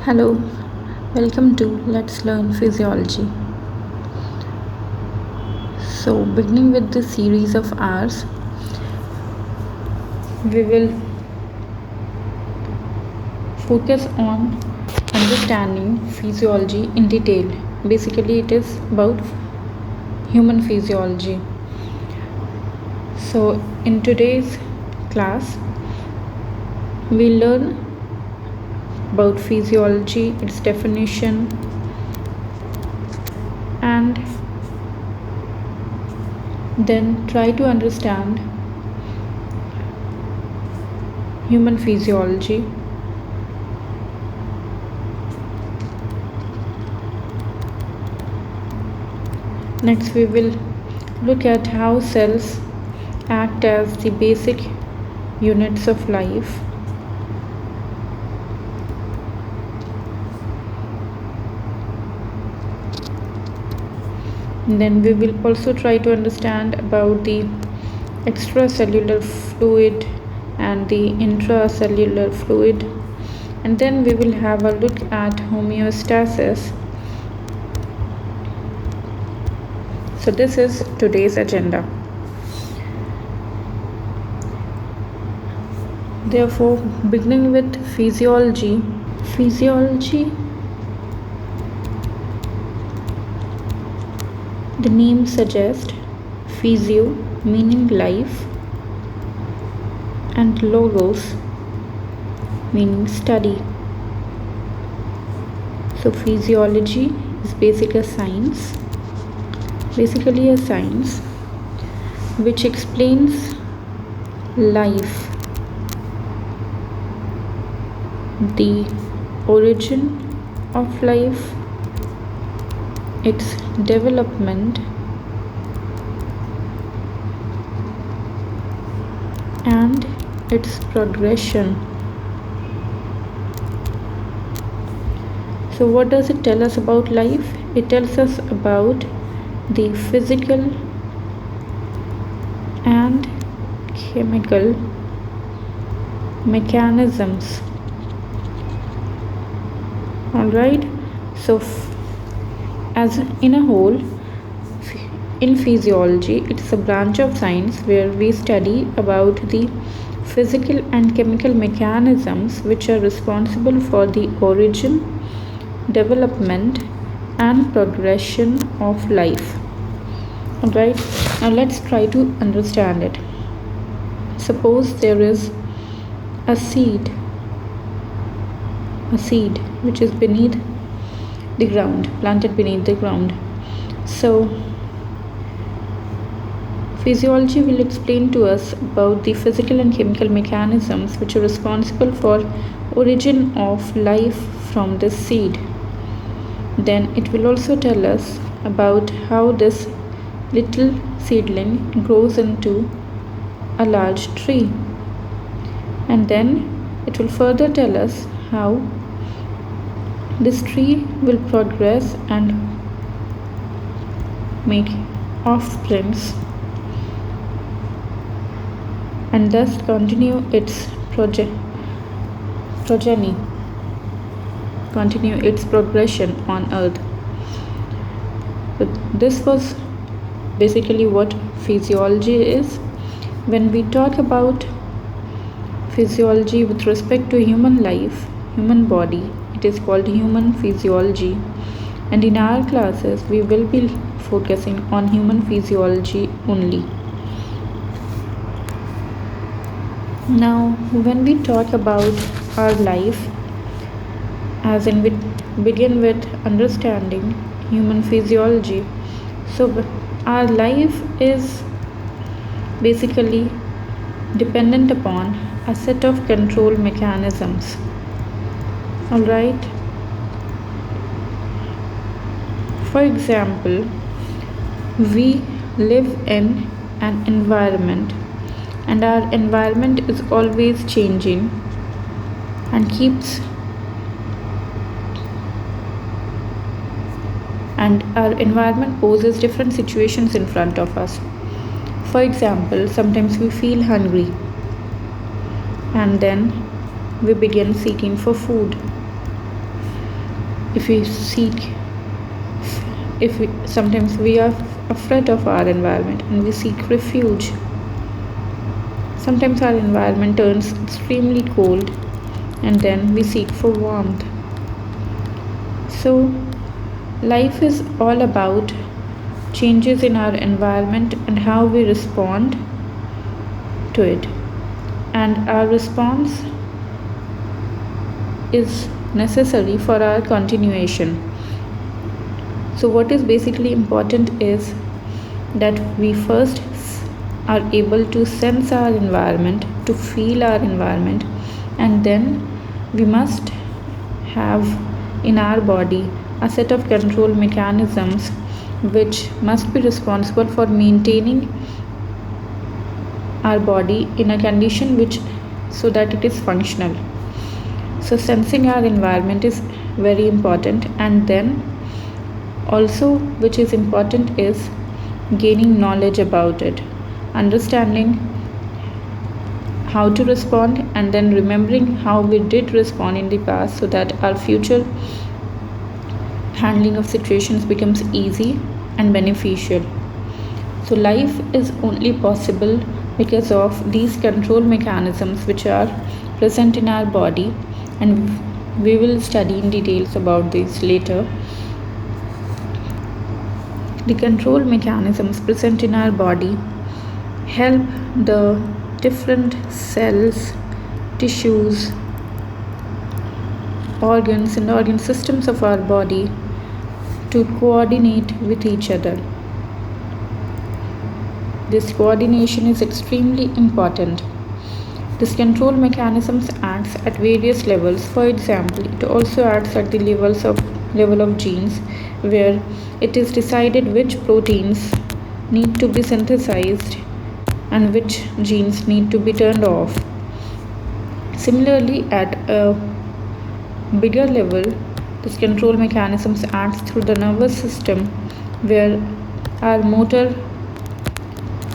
Hello, welcome to Let's Learn Physiology. So, beginning with this series of ours, we will focus on understanding physiology in detail. Basically, it is about human physiology. So, in today's class, we learn about physiology, its definition, and then try to understand human physiology. Next, we will look at how cells act as the basic units of life. And then we will also try to understand about the extracellular fluid and the intracellular fluid, and then we will have a look at homeostasis. So this is today's agenda. Therefore, beginning with physiology, the name suggests physio meaning life and logos meaning study. So physiology is basically a science which explains life, the origin of life, its development, and its progression. So what does it tell us about life? It tells us about the physical and chemical mechanisms. Alright, so as in a whole, in physiology, it's a branch of science where we study about the physical and chemical mechanisms which are responsible for the origin, development, and progression of life. Alright, now let's try to understand it. Suppose there is a seed which is beneath the ground, planted beneath the ground. So physiology will explain to us about the physical and chemical mechanisms which are responsible for origin of life from this seed. Then it will also tell us about how this little seedling grows into a large tree. And then it will further tell us how this tree will progress and make offsprings and thus continue its progeny, continue its progression on earth. But this was basically what physiology is. When we talk about physiology with respect to human life, human body, it is called human physiology. And in our classes, we will be focusing on human physiology only. Now, when we talk about our life, as in we begin with understanding human physiology, so our life is basically dependent upon a set of control mechanisms. Alright, for example, we live in an environment, and our environment is always changing and our environment poses different situations in front of us. For example, sometimes we feel hungry and then we begin seeking for food. if we seek if we sometimes we are afraid of our environment and we seek refuge. Sometimes our environment turns extremely cold and then we seek for warmth. So life is all about changes in our environment and how we respond to it, and our response is necessary for our continuation. So what is basically important is that we first are able to sense our environment, to feel our environment, and then we must have in our body a set of control mechanisms which must be responsible for maintaining our body in a condition which so that it is functional. So sensing our environment is very important, and then also which is important is gaining knowledge about it, understanding how to respond, and then remembering how we did respond in the past so that our future handling of situations becomes easy and beneficial. So life is only possible because of these control mechanisms which are present in our body, and we will study in details about this later. The control mechanisms present in our body help the different cells, tissues, organs, and organ systems of our body to coordinate with each other. This coordination is extremely important. This control mechanisms acts at various levels. For example, it also acts at the level of genes, where it is decided which proteins need to be synthesized and which genes need to be turned off. Similarly, at a bigger level, this control mechanisms acts through the nervous system, where our motor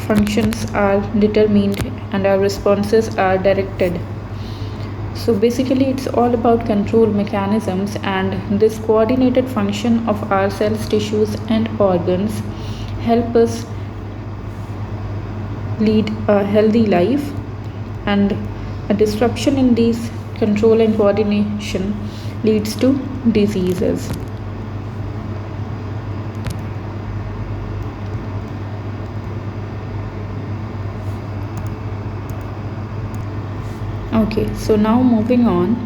functions are determined and our responses are directed. So basically it's all about control mechanisms, and this coordinated function of our cells, tissues, and organs help us lead a healthy life, and a disruption in these control and coordination leads to diseases. Okay, so now moving on,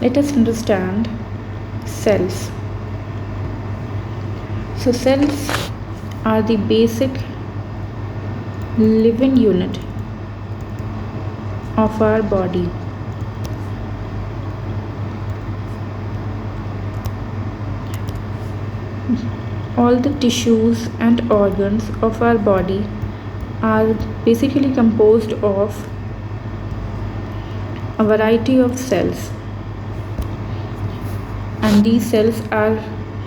let us understand cells. So cells are the basic living unit of our body. All the tissues and organs of our body are basically composed of a variety of cells, and these cells are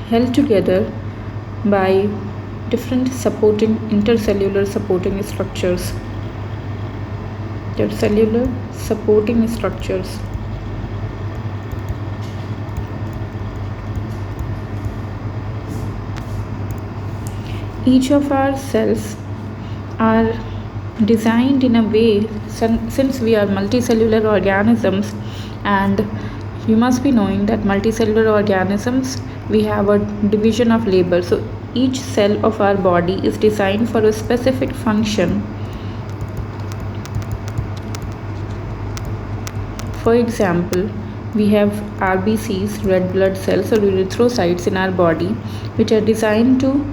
held together by different intercellular supporting structures. Intercellular supporting structures. Each of our cells are designed in a way, since we are multicellular organisms, and you must be knowing that multicellular organisms, we have a division of labor. So each cell of our body is designed for a specific function. For example, we have RBCs, red blood cells, or erythrocytes in our body, which are designed to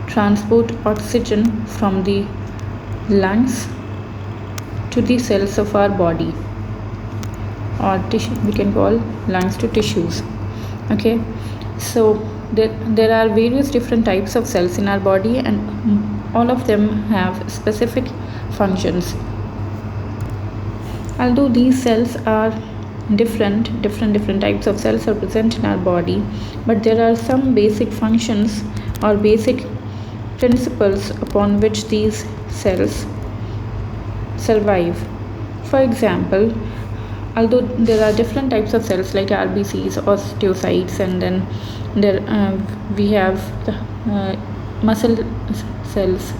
transport oxygen from the lungs to the cells of our body, or tissue, we can call lungs to tissues. Okay, so there are various different types of cells in our body, and all of them have specific functions. Although these cells are different types of cells are present in our body, but there are some basic functions or basic principles upon which these cells survive. For example, although there are different types of cells like RBCs, osteocytes, and then there we have the muscle cells,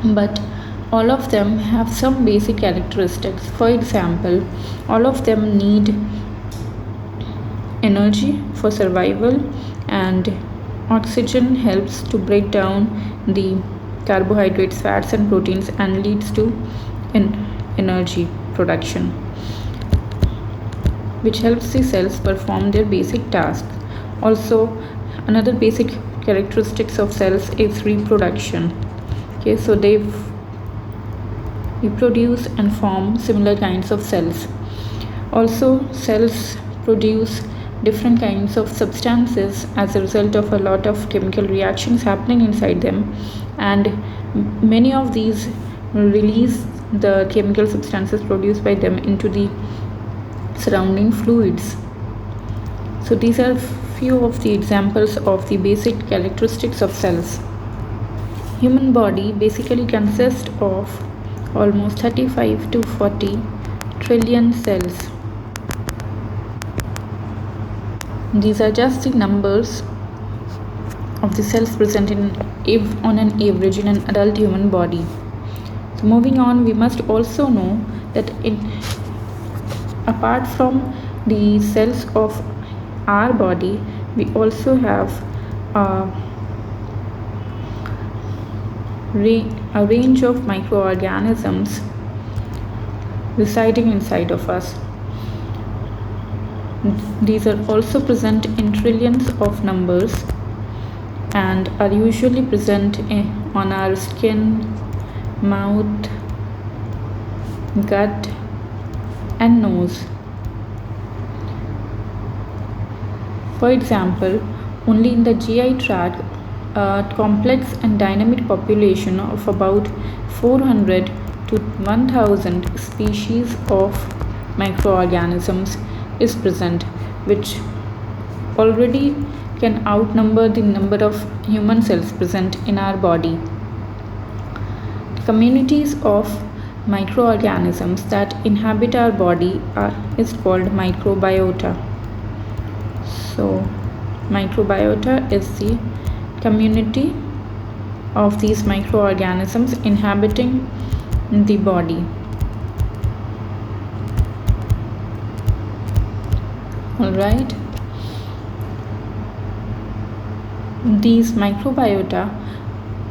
but all of them have some basic characteristics. For example, all of them need energy for survival, and oxygen helps to break down the carbohydrates, fats, and proteins and leads to energy production, which helps the cells perform their basic tasks. Also, another basic characteristics of cells is reproduction. Okay, so they reproduce and form similar kinds of cells. Also, cells produce different kinds of substances as a result of a lot of chemical reactions happening inside them, and many of these release the chemical substances produced by them into the surrounding fluids. So these are few of the examples of the basic characteristics of cells. Human body basically consists of almost 35 to 40 trillion cells. These are just the numbers of the cells present on an average in an adult human body. So moving on, we must also know that apart from the cells of our body, we also have a range of microorganisms residing inside of us. These are also present in trillions of numbers and are usually present on our skin, mouth, gut, and nose. For example, only in the GI tract, a complex and dynamic population of about 400 to 1000 species of microorganisms is present, which already can outnumber the number of human cells present in our body. Communities of microorganisms that inhabit our body is called microbiota. So, microbiota is the community of these microorganisms inhabiting the body. Alright. These microbiota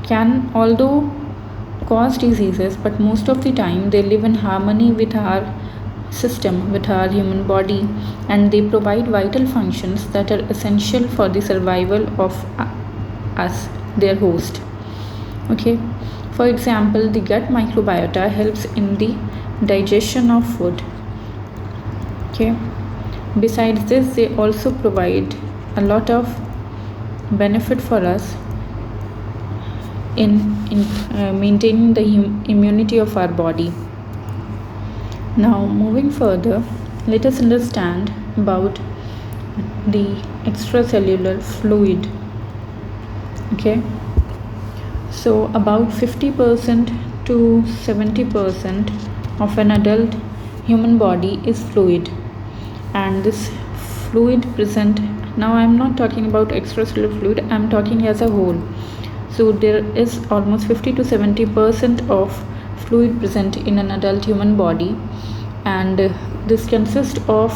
can, although cause diseases, but most of the time they live in harmony with our system, with our human body, and they provide vital functions that are essential for the survival of us, their host. Okay, for example, the gut microbiota helps in the digestion of food. Okay, besides this, they also provide a lot of benefit for us in maintaining the immunity of our body. Now, moving further, let us understand about the extracellular fluid. Okay, so about 50% to 70% of an adult human body is fluid, and this fluid present, now I am not talking about extracellular fluid, I am talking as a whole. So there is almost 50 to 70% of fluid present in an adult human body, and this consists of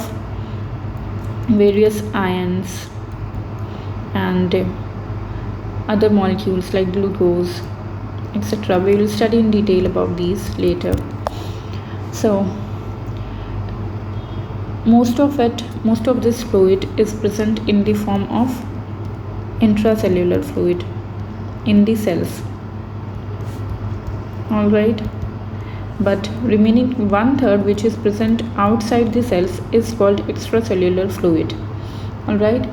various ions and other molecules like glucose, etc. We will study in detail about these later. So most of this fluid is present in the form of intracellular fluid in the cells. Alright, but remaining 1/3, which is present outside the cells, is called extracellular fluid. Alright,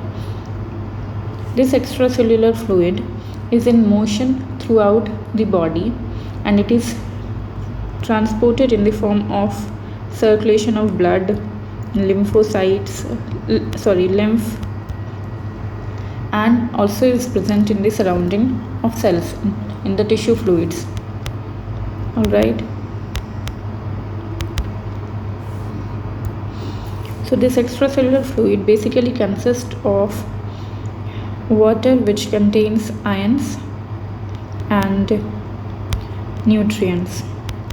this extracellular fluid is in motion throughout the body, and it is transported in the form of circulation of blood, lymph, and also is present in the surrounding of cells, in the tissue fluids. Alright. So this extracellular fluid basically consists of water, which contains ions and nutrients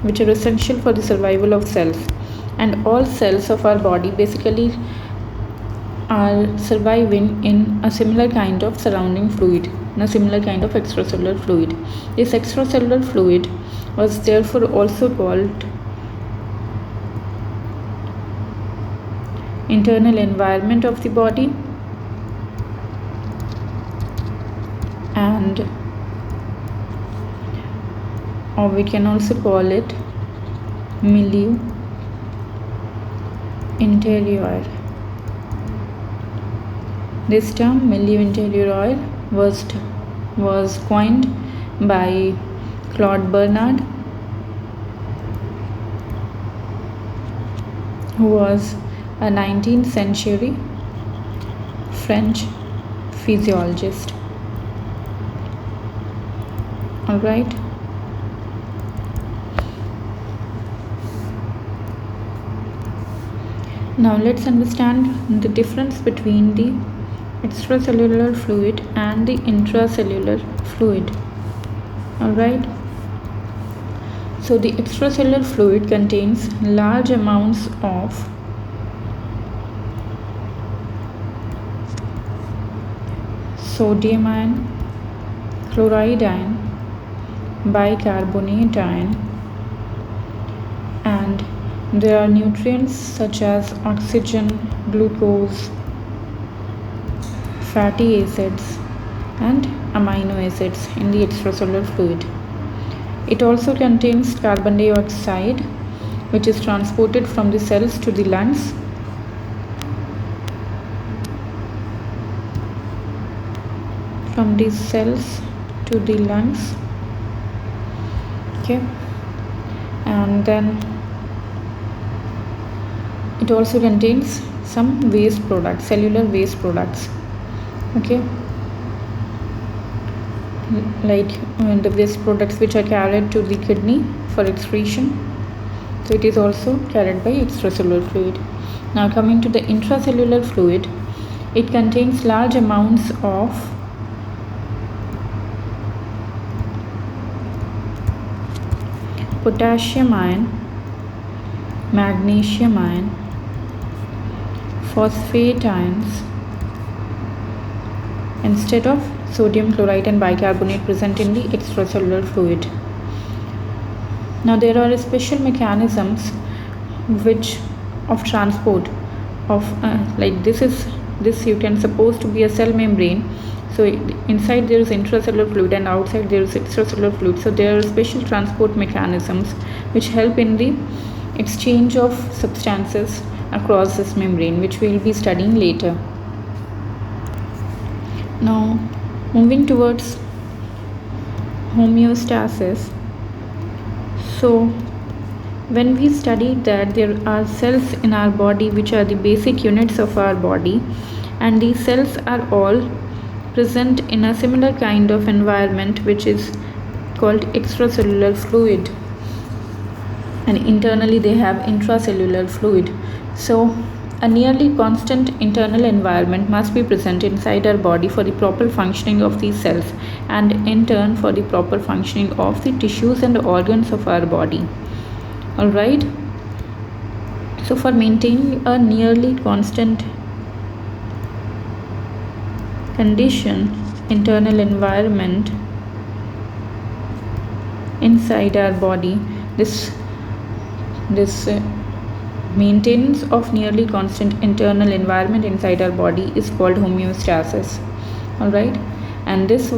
which are essential for the survival of cells, and all cells of our body basically are surviving in a similar kind of surrounding fluid, in a similar kind of extracellular fluid. This extracellular fluid was therefore also called internal environment of the body, and or we can also call it milieu interior. This term milieu interior was coined by Claude Bernard, who was a 19th century French physiologist. All right. Now let's understand the difference between the extracellular fluid and the intracellular fluid. All right. So the extracellular fluid contains large amounts of sodium ion, chloride ion, bicarbonate ion, and there are nutrients such as oxygen, glucose, fatty acids, and amino acids in the extracellular fluid. It also contains carbon dioxide, which is transported from the cells to the lungs. From these cells to the lungs. Okay. And then it also contains some waste products, cellular waste products. Okay, like the waste products which are carried to the kidney for excretion. So it is also carried by extracellular fluid. Now coming to the intracellular fluid, it contains large amounts of potassium ion, magnesium ion, phosphate ions, instead of sodium chloride and bicarbonate present in the extracellular fluid. Now there are special mechanisms which of transport of like this you can suppose to be a cell membrane. So inside there is intracellular fluid and outside there is extracellular fluid. So there are special transport mechanisms which help in the exchange of substances across this membrane, which we will be studying later. Now moving towards homeostasis. So when we studied that there are cells in our body which are the basic units of our body, and these cells are all present in a similar kind of environment which is called extracellular fluid, and internally they have intracellular fluid. So a nearly constant internal environment must be present inside our body for the proper functioning of these cells, and in turn for the proper functioning of the tissues and organs of our body. All right. So for maintaining a nearly constant condition, internal environment inside our body, this maintenance of nearly constant internal environment inside our body is called homeostasis. All right. And this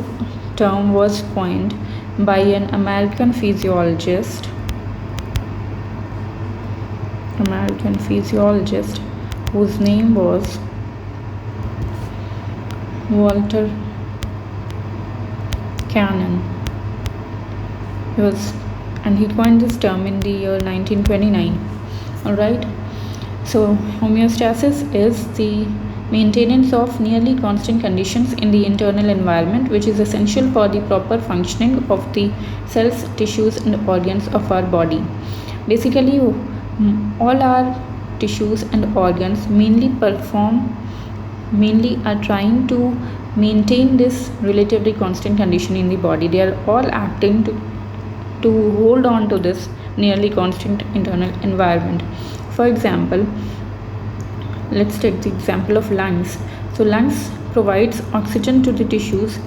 term was coined by an American physiologist whose name was Walter Cannon. He coined this term in the year 1929. All right. So homeostasis is the maintenance of nearly constant conditions in the internal environment, which is essential for the proper functioning of the cells, tissues, and organs of our body. Basically, all our tissues and organs mainly are trying to maintain this relatively constant condition in the body. They are all acting to hold on to this nearly constant internal environment. For example, let's take the example of lungs. So lungs provides oxygen to the tissues,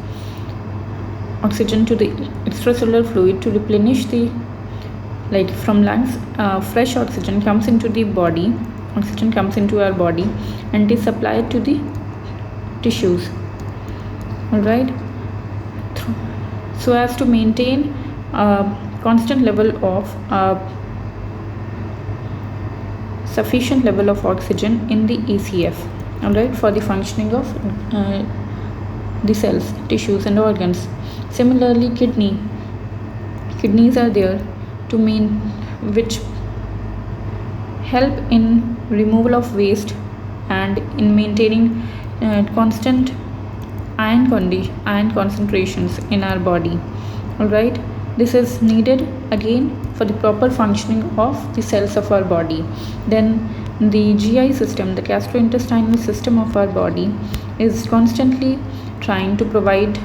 oxygen to the extracellular fluid to replenish the, like from lungs, fresh oxygen comes into the body, oxygen comes into our body and is supplied to the tissues, all right, so as to maintain a constant level of sufficient level of oxygen in the ECF, all right, for the functioning of the cells, tissues and organs. Similarly, kidneys are there to which help in removal of waste and in maintaining constant iron concentrations in our body, all right. This is needed again for the proper functioning of the cells of our body. Then the GI system, the gastrointestinal system of our body, is constantly trying to provide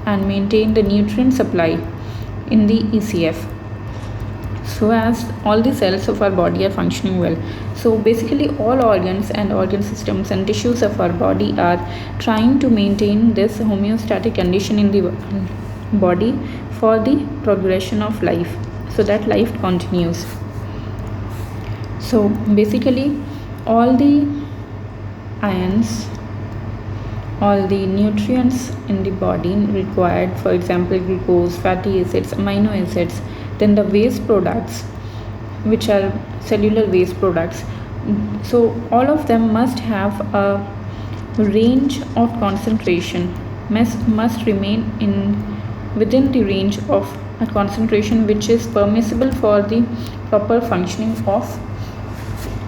and maintain the nutrient supply in the ECF, so as all the cells of our body are functioning well. So basically all organs and organ systems and tissues of our body are trying to maintain this homeostatic condition in the body for the progression of life, so that life continues. So basically all the ions, all the nutrients in the body required, for example glucose, fatty acids, amino acids, then the waste products, which are cellular waste products, so all of them must have a range of concentration, must remain within the range of a concentration which is permissible for the proper functioning of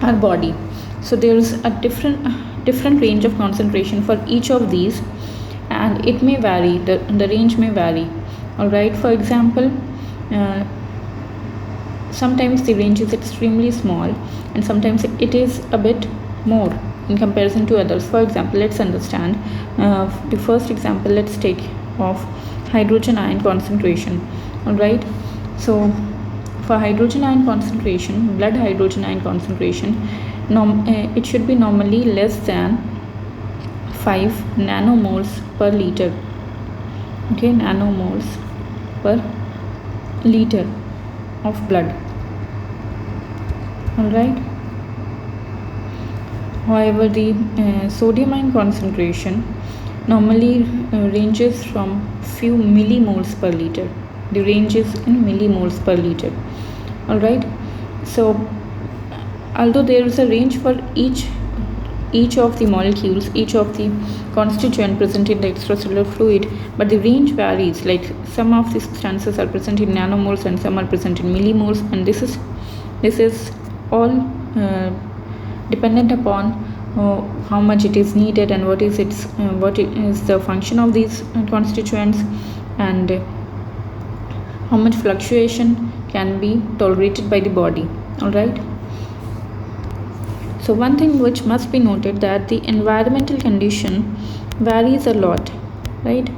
our body. So there is a different range of concentration for each of these, and it may vary, the range may vary, all right. For example, sometimes the range is extremely small and sometimes it is a bit more in comparison to others. For example, let's understand the first example. Let's take of hydrogen ion concentration, all right. So for hydrogen ion concentration, blood hydrogen ion concentration, it should be normally less than 5 nanomoles per liter, okay, nanomoles per liter of blood, all right. However, the sodium ion concentration normally ranges from few millimoles per liter. The range is in millimoles per liter, all right. So although there is a range for each of the molecules, each of the constituent present in the extracellular fluid, but the range varies, like some of the substances are present in nanomoles and some are present in millimoles, and this is all dependent upon how much it is needed and what is the function of these constituents, and how much fluctuation can be tolerated by the body, all right. So one thing which must be noted, that the environmental condition varies a lot, right,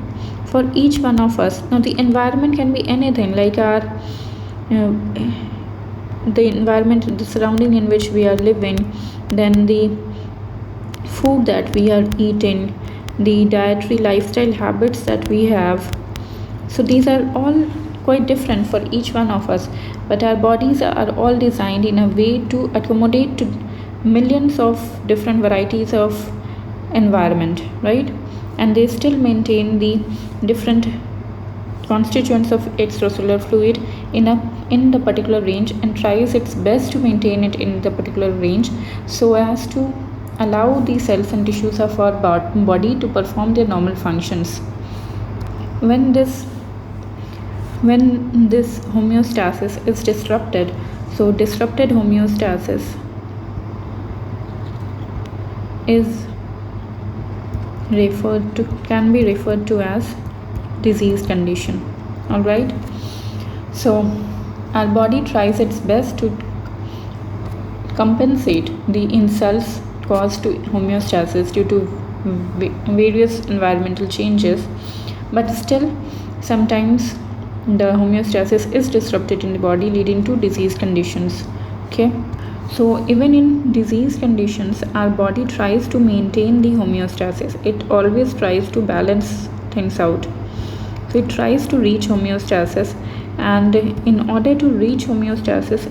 for each one of us. Now the environment can be anything, like our the environment, the surrounding in which we are living, then the food that we are eating, the dietary lifestyle habits that we have. So these are all quite different for each one of us, but our bodies are all designed in a way to accommodate to millions of different varieties of environment, right, and they still maintain the different constituents of extracellular fluid in the particular range, and tries its best to maintain it in the particular range, so as to allow the cells and tissues of our body to perform their normal functions. When this homeostasis is disrupted, so disrupted homeostasis can be referred to as disease condition, all right. So our body tries its best to compensate the insults caused to homeostasis due to various environmental changes, but still sometimes the homeostasis is disrupted in the body, leading to disease conditions. Okay, so even in disease conditions, our body tries to maintain the homeostasis. It always tries to balance things out. So it tries to reach homeostasis, and in order to reach homeostasis,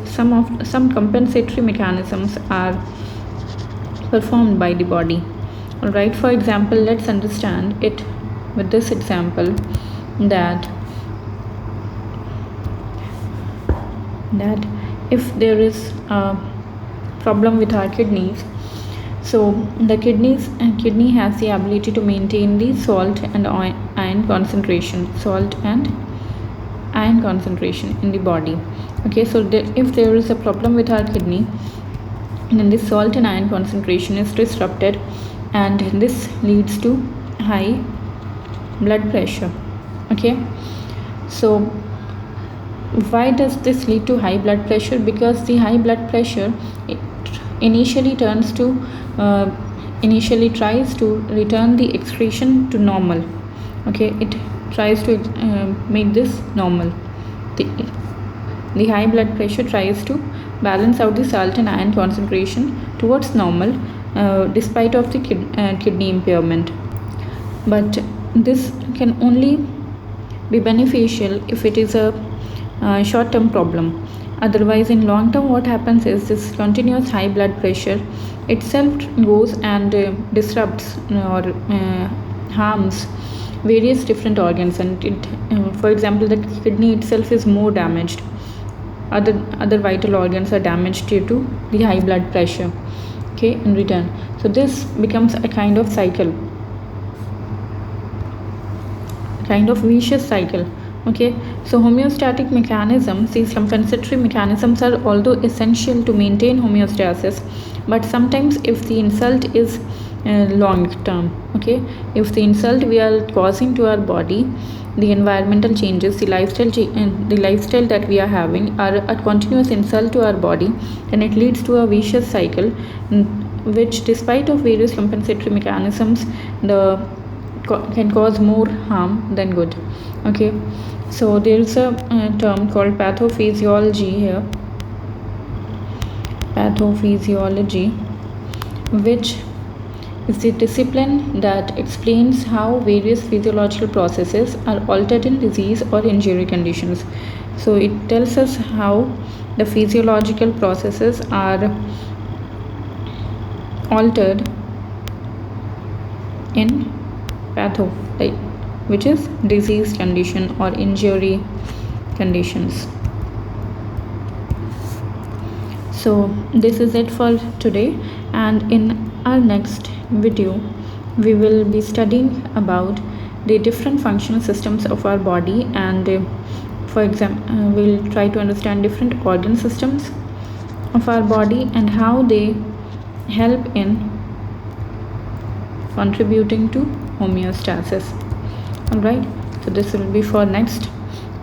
some compensatory mechanisms are performed by the body. All right, for example, let's understand it with this example, that if there is a problem with our kidneys, so the kidney has the ability to maintain the salt and iron concentration in the body. Okay, so if there is a problem with our kidney, then the salt and iron concentration is disrupted, and this leads to high blood pressure. Okay, so why does this lead to high blood pressure? Because the high blood pressure initially tries to return the excretion to normal. Okay, it tries to make this normal. The high blood pressure tries to balance out the salt and iron concentration towards normal, despite of the kidney impairment. But this can only be beneficial if it is a short-term problem. Otherwise, in long term, what happens is this continuous high blood pressure itself goes and disrupts or harms various different organs, and it, for example, the kidney itself is more damaged. Other vital organs are damaged due to the high blood pressure. Okay, in return, so this becomes a kind of cycle, kind of vicious cycle. Okay, so homeostatic mechanisms, these compensatory mechanisms, are although essential to maintain homeostasis, but sometimes if the insult is long term, okay, if the insult we are causing to our body, the environmental changes, the lifestyle that we are having are a continuous insult to our body, and it leads to a vicious cycle, which despite of various compensatory mechanisms, can cause more harm than good. Okay, so there is a term called pathophysiology here, pathophysiology, which is the discipline that explains how various physiological processes are altered in disease or injury conditions. So it tells us how the physiological processes are altered in patho, right, which is disease condition or injury conditions. So this is it for today, and in our next video we will be studying about the different functional systems of our body, and for example we'll try to understand different organ systems of our body and how they help in contributing to homeostasis. All right, so this will be for next,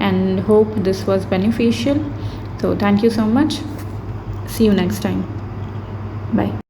and hope this was beneficial. So thank you so much. See you next time. Bye.